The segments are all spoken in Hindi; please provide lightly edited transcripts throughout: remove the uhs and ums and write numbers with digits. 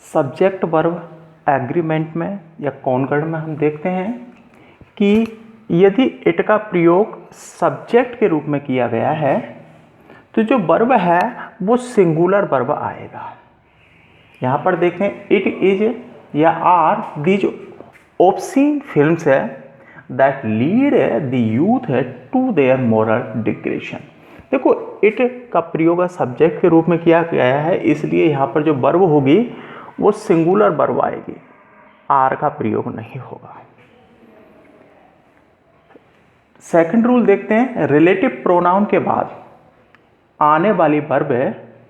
सब्जेक्ट वर्ब एग्रीमेंट में या कॉनकॉर्ड में हम देखते हैं कि यदि इट का प्रयोग सब्जेक्ट के रूप में किया गया है तो जो वर्ब है वो सिंगुलर वर्ब आएगा। यहाँ पर देखें इट इज या आर दीज ऑब्सीन फिल्म्स है that lead the youth to their moral degradation. देखो इट का प्रयोग सब्जेक्ट के रूप में किया गया है, इसलिए यहाँ पर जो वर्ब होगी वो सिंगुलर वर्ब आएगी, आर का प्रयोग नहीं होगा। सेकंड रूल देखते हैं, रिलेटिव प्रोनाउन के बाद आने वाली वर्ब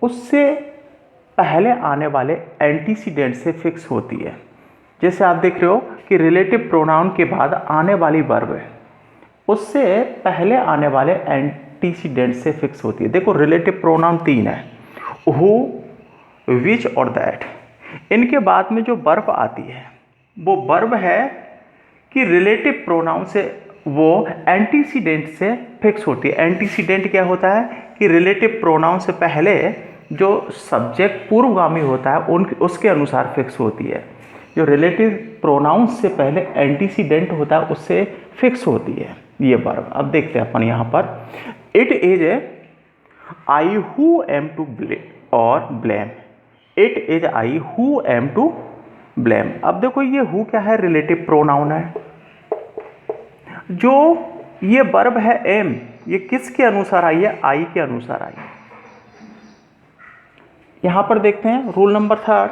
उससे पहले आने वाले एंटीसीडेंट से फिक्स होती है। जैसे आप देख रहे हो कि रिलेटिव प्रोनाउन के बाद आने वाली वर्ब उससे पहले आने वाले एंटीसीडेंट से फिक्स होती है। देखो रिलेटिव प्रोनाउन 3 है, हु, विच और दैट। इनके बाद में जो वर्ब आती है वो वर्ब है कि रिलेटिव प्रोनाउन से वो एंटीसीडेंट से फिक्स होती है। एंटीसीडेंट क्या होता है कि रिलेटिव प्रोनाउन से पहले जो सब्जेक्ट पूर्वगामी होता है उसके अनुसार फिक्स होती है। जो रिलेटिव प्रोनाउन से पहले एंटीसीडेंट होता है उससे फिक्स होती है ये वर्ब। अब देखते हैं अपन यहाँ पर, it is I who am to blame. It is I who am to blame. अब देखो ये हु क्या है, रिलेटिव प्रोनाउन है। जो ये वर्ब है एम, ये किसके अनुसार आई है, आई के अनुसार आई है। यहां पर देखते हैं रूल नंबर 3,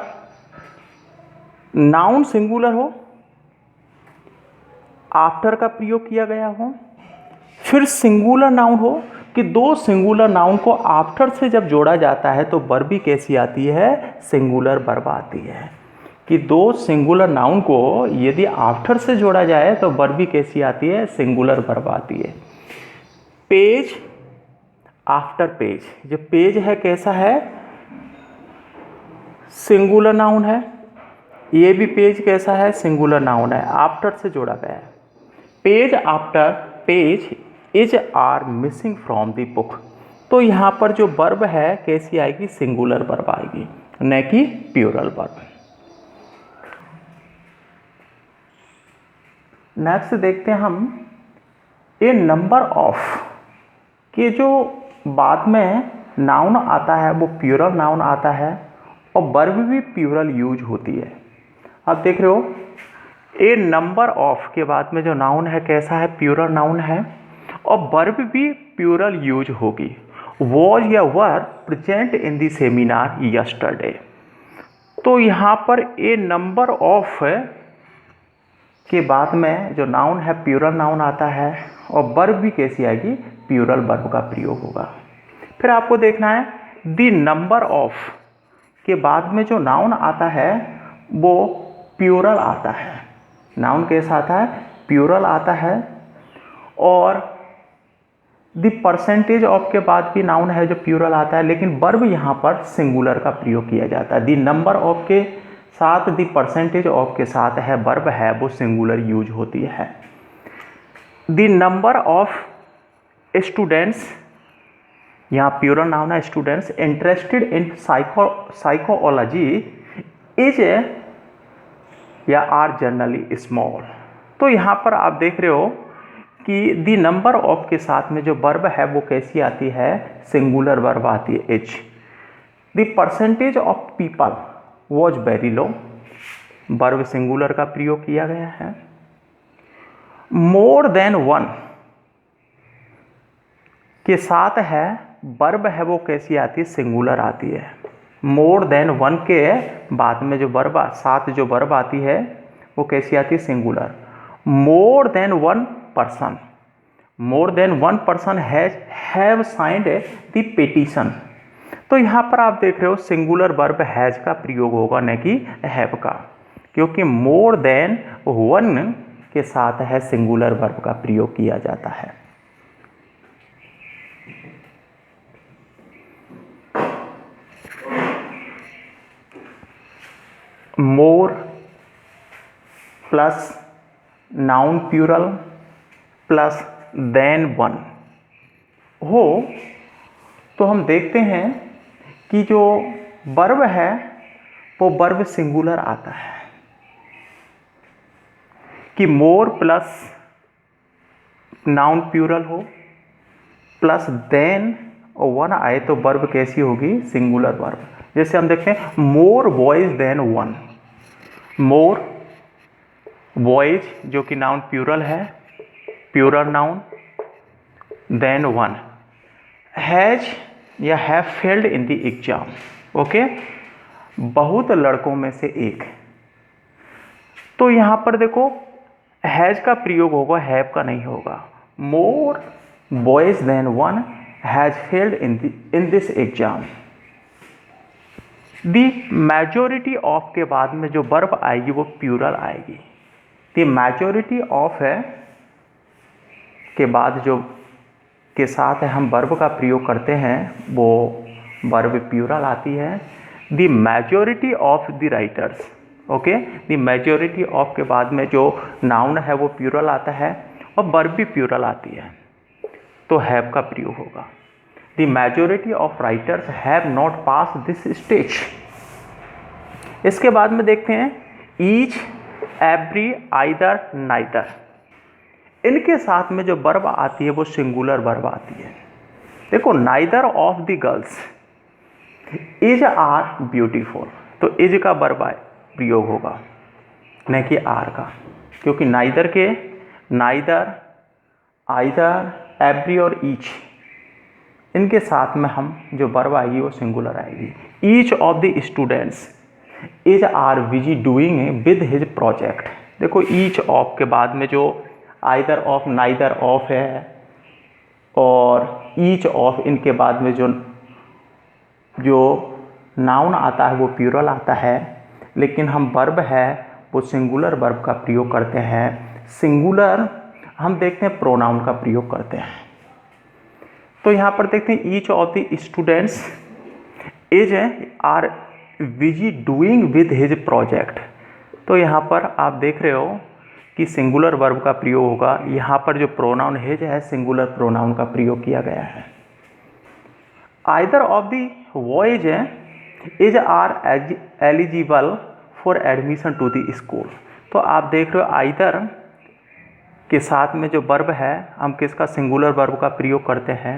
नाउन सिंगुलर हो, आफ्टर का प्रयोग किया गया हो, फिर सिंगुलर नाउन हो कि दो सिंगुलर नाउन को आफ्टर से जब जोड़ा जाता है तो वर्ब भी कैसी आती है, सिंगुलर वर्ब आती है। कि दो सिंगुलर नाउन को यदि आफ्टर से जोड़ा जाए तो वर्ब भी कैसी आती है, सिंगुलर वर्ब आती है। पेज आफ्टर पेज, जो पेज है कैसा है, सिंगुलर नाउन है। ये भी पेज कैसा है, सिंगुलर नाउन है, आफ्टर से जोड़ा गया है। Page after page is are missing from the book. तो यहाँ पर जो वर्ब है कैसी आएगी, सिंगुलर वर्ब आएगी, न कि प्लूरल वर्ब। नेक्स्ट देखते हैं हम, ए नंबर ऑफ के जो बाद में नाउन आता है वो प्लूरल नाउन आता है और वर्ब भी प्लूरल यूज होती है। आप देख रहे हो ए नंबर ऑफ के बाद में जो नाउन है कैसा है, प्लूरल नाउन है और वर्ब भी प्लूरल यूज होगी। वॉज या were present in the seminar yesterday. तो यहाँ पर ए नंबर ऑफ के बाद में जो नाउन है प्लूरल नाउन आता है और वर्ब भी कैसी आएगी, प्लूरल वर्ब का प्रयोग होगा। फिर आपको देखना है द नंबर ऑफ के बाद में जो नाउन आता है वो प्लूरल आता है। नाउन कैसा आता है, प्लूरल आता है। और द परसेंटेज ऑफ के बाद भी नाउन है जो प्लूरल आता है, लेकिन वर्ब यहाँ पर सिंगुलर का प्रयोग किया जाता है। द नंबर ऑफ के साथ द परसेंटेज ऑफ के साथ है वर्ब है वो सिंगुलर यूज होती है। द नंबर ऑफ स्टूडेंट्स, यहाँ प्लूरल नाउन है students, interested in psychology is या आर जनरली स्मॉल। तो यहाँ पर आप देख रहे हो कि द नंबर ऑफ के साथ में जो वर्ब है वो कैसी आती है, सिंगुलर वर्ब आती है, H. The percentage of people was very low, verb singular का प्रयोग किया गया है। मोर देन वन के साथ है वर्ब है वो कैसी आती है, सिंगुलर आती है। मोर देन वन के बाद में जो वर्ब साथ जो वर्ब आती है वो कैसी आती है, singular. More than one person, more than one person have signed the petition. तो यहाँ पर आप देख रहे हो सिंगुलर वर्ब हैज का प्रयोग होगा न कि हैव का, क्योंकि मोर देन वन के साथ है सिंगुलर वर्ब का प्रयोग किया जाता है। More plus noun plural plus than one हो तो हम देखते हैं कि जो वर्ब है वो वर्ब सिंगुलर आता है कि मोर प्लस नाउन प्लूरल हो प्लस देन और वन आए तो वर्ब कैसी होगी, सिंगुलर वर्ब। जैसे हम देखते हैं more boys than one, more boys जो कि नाउन प्लूरल है, plural noun, than one has या have failed in the exam, okay, बहुत लड़कों में से एक। तो यहां पर देखो हैज का प्रयोग होगा, हैव का नहीं होगा। More boys than one has failed in this exam. The majority of के बाद में जो वर्ब आएगी वो प्लूरल आएगी। दी मेजोरिटी ऑफ है के बाद जो के साथ हम वर्ब का प्रयोग करते हैं वो वर्ब प्लूरल आती है। दी majority of the writers, okay, the majority of के बाद में जो नाउन है वो प्लूरल आता है और वर्ब भी प्लूरल आती है, तो हैव का प्रयोग होगा। The majority of writers have not pass this stage. इसके बाद में देखते हैं ईच, एवरी, आइदर, नाइदर। इनके साथ में जो वर्ब आती है वो सिंगुलर वर्ब आती है। देखो neither of the girls is are beautiful, तो इज का वर्ब प्रयोग होगा न कि आर का, क्योंकि नाइदर के नाइदर, आइदर, एवरी और ईच इनके साथ में हम जो वर्ब आएगी वो सिंगुलर आएगी। Each of the students is are busy doing with his project. देखो ईच ऑफ के बाद में जो आइदर ऑफ, नाइदर ऑफ है और ईच ऑफ, इनके बाद में जो नाउन आता है वो प्लूरल आता है, लेकिन हम वर्ब है वो सिंगुलर वर्ब का प्रयोग करते हैं। सिंगुलर हम देखते हैं प्रोनाउन का प्रयोग करते हैं। तो यहाँ पर देखते हैं each of the students is are busy doing with his project. तो यहाँ पर आप देख रहे हो कि सिंगुलर वर्ब का प्रयोग होगा। यहाँ पर जो प्रोनाउन हिज है सिंगुलर प्रोनाउन का प्रयोग किया गया है। Either of the boys is are eligible for admission to the school. तो आप देख रहे हो आइदर के साथ में जो वर्ब है हम किसका, सिंगुलर वर्ब का प्रयोग करते हैं।